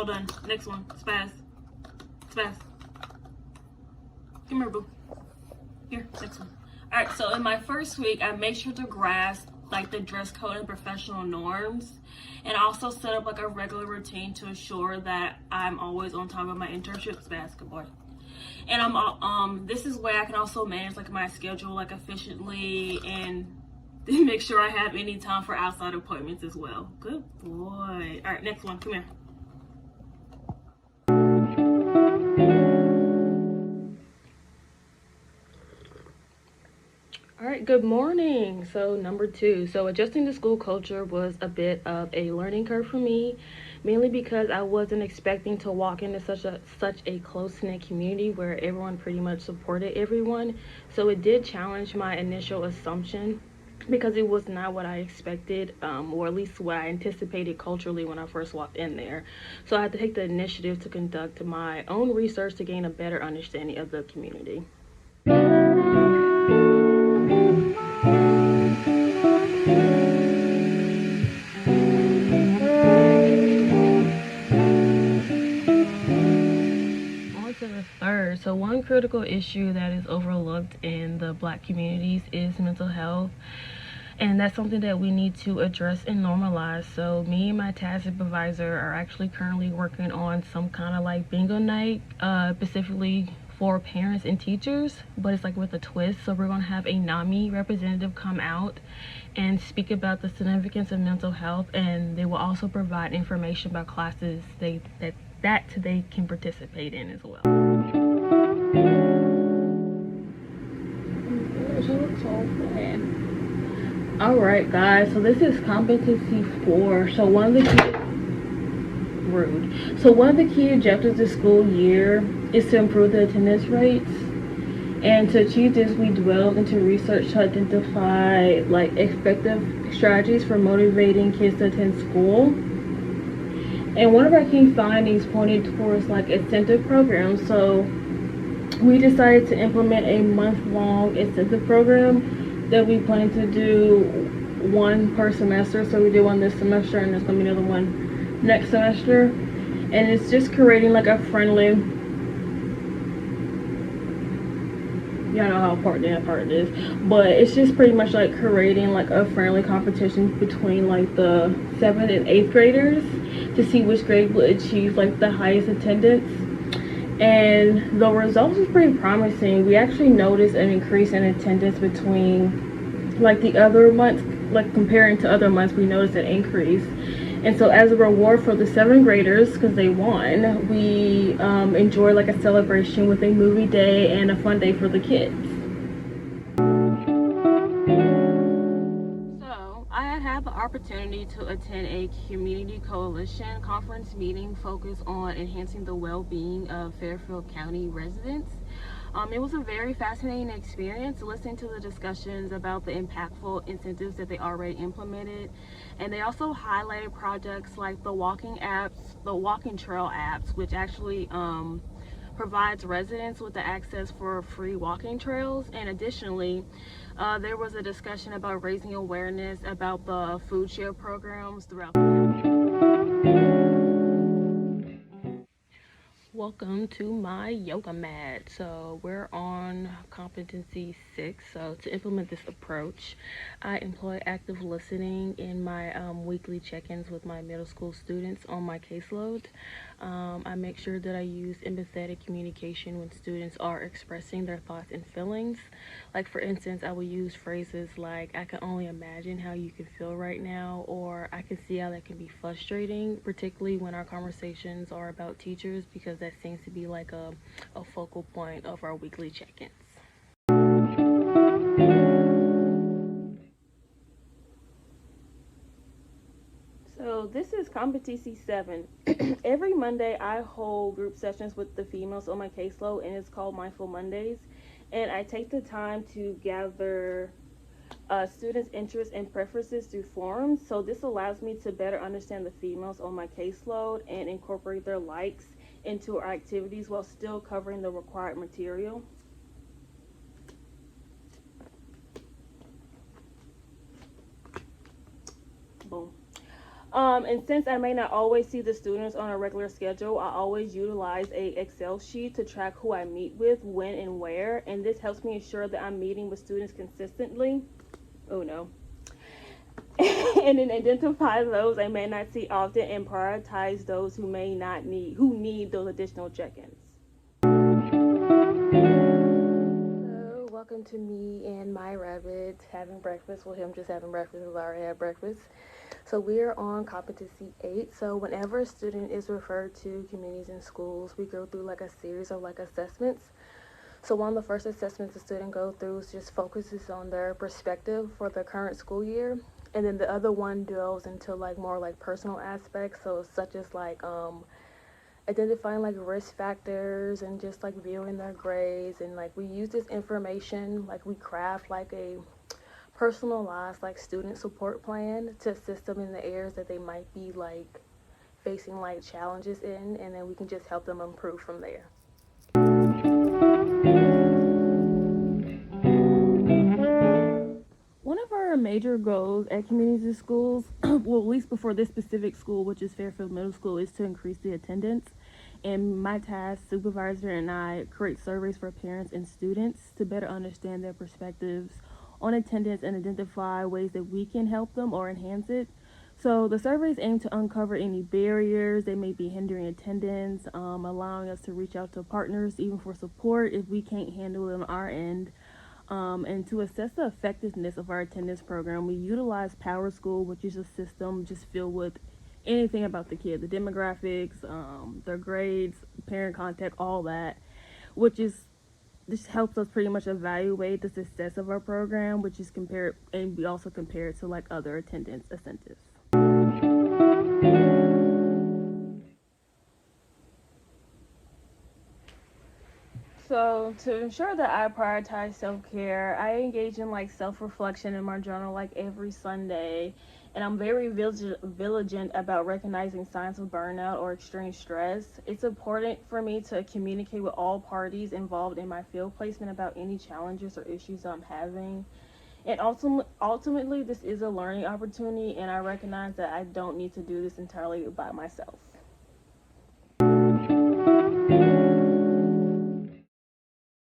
all done. Next one. Spaz. Spaz. Come here, boo. Here, next one. All right, so in my first week, I made sure to grasp like the dress code and professional norms, and I also set up like a regular routine to ensure that I'm always on top of my internships. Basketball. And this is where I can also manage like my schedule like efficiently and make sure I have any time for outside appointments as well. Good boy. All right, next one. Come here. All right, good morning. So number 2, so adjusting to school culture was a bit of a learning curve for me, mainly because I wasn't expecting to walk into such a close-knit community where everyone pretty much supported everyone. So it did challenge my initial assumption because it was not what I expected, or at least what I anticipated culturally when I first walked in there. So I had to take the initiative to conduct my own research to gain a better understanding of the community. So one critical issue that is overlooked in the Black communities is mental health, and that's something that we need to address and normalize. So me and my task supervisor are actually currently working on some kind of like bingo night, specifically for parents and teachers, but it's like with a twist. So we're going to have a NAMI representative come out and speak about the significance of mental health, and they will also provide information about classes that they can participate in as well. All right, guys, so this is competency 4. So one of the key objectives this school year is to improve the attendance rates, and to achieve this we delved into research to identify like effective strategies for motivating kids to attend school. And one of our key findings pointed towards like incentive programs. So we decided to implement a month-long incentive program that we plan to do one per semester. So we did one this semester, and there's gonna be another one next semester. And it's just creating like a friendly, y'all know how important that part is, but it's just pretty much like creating like a friendly competition between like the 7th and 8th graders to see which grade will achieve like the highest attendance. And the results was pretty promising. We actually noticed an increase in attendance between like the other months, like comparing to other months, we noticed an increase. And so as a reward for the 7th graders, because they won, we enjoyed like a celebration with a movie day and a fun day for the kids. So I had the opportunity to attend a community coalition conference meeting focused on enhancing the well-being of Fairfield County residents. It was a very fascinating experience listening to the discussions about the impactful incentives that they already implemented. And they also highlighted projects like the walking trail apps, which actually provides residents with the access for free walking trails. And additionally, there was a discussion about raising awareness about the food share programs throughout Welcome to my yoga mat. So we're on competency 6. So to implement this approach, I employ active listening in my weekly check-ins with my middle school students on my caseload. I make sure that I use empathetic communication when students are expressing their thoughts and feelings. Like for instance, I will use phrases like, I can only imagine how you can feel right now, or I can see how that can be frustrating, particularly when our conversations are about teachers, because that seems to be like a focal point of our weekly check-ins. So this is competency 7. Every Monday I hold group sessions with the females on my caseload, and it's called Mindful Mondays. And I take the time to gather students' interests and preferences through forums. So this allows me to better understand the females on my caseload and incorporate their likes into our activities while still covering the required material. Boom. And since I may not always see the students on a regular schedule, I always utilize a Excel sheet to track who I meet with, when and where, and this helps me ensure that I'm meeting with students consistently. Oh no. And then identify those I may not see often and prioritize those who need those additional check-ins. So, welcome to me and my rabbit having breakfast. Well, him just having breakfast because I already had breakfast. So we're on competency 8. So whenever a student is referred to communities and schools, we go through like a series of like assessments. So one of the first assessments the student goes through is just focuses on their perspective for the current school year. And then the other one delves into like more like personal aspects, so such as like identifying like risk factors and just like viewing their grades. And like we use this information, like we craft like a personalized like student support plan to assist them in the areas that they might be like facing like challenges in, and then we can just help them improve from there. One of our major goals at community schools, well, at least before this specific school, which is Fairfield Middle School, is to increase the attendance. And my task, supervisor and I create surveys for parents and students to better understand their perspectives on attendance and identify ways that we can help them or enhance it. So the surveys aim to uncover any barriers that may be hindering attendance, allowing us to reach out to partners even for support if we can't handle it on our end. And to assess the effectiveness of our attendance program, we utilize Power School, which is a system just filled with anything about the kid, the demographics, their grades, parent contact, all that, which is this helps us pretty much evaluate the success of our program, which is compared, and we also compare it to like other attendance incentives. So to ensure that I prioritize self-care, I engage in like self-reflection in my journal like every Sunday, and I'm very vigilant about recognizing signs of burnout or extreme stress. It's important for me to communicate with all parties involved in my field placement about any challenges or issues I'm having. And ultimately, this is a learning opportunity, and I recognize that I don't need to do this entirely by myself.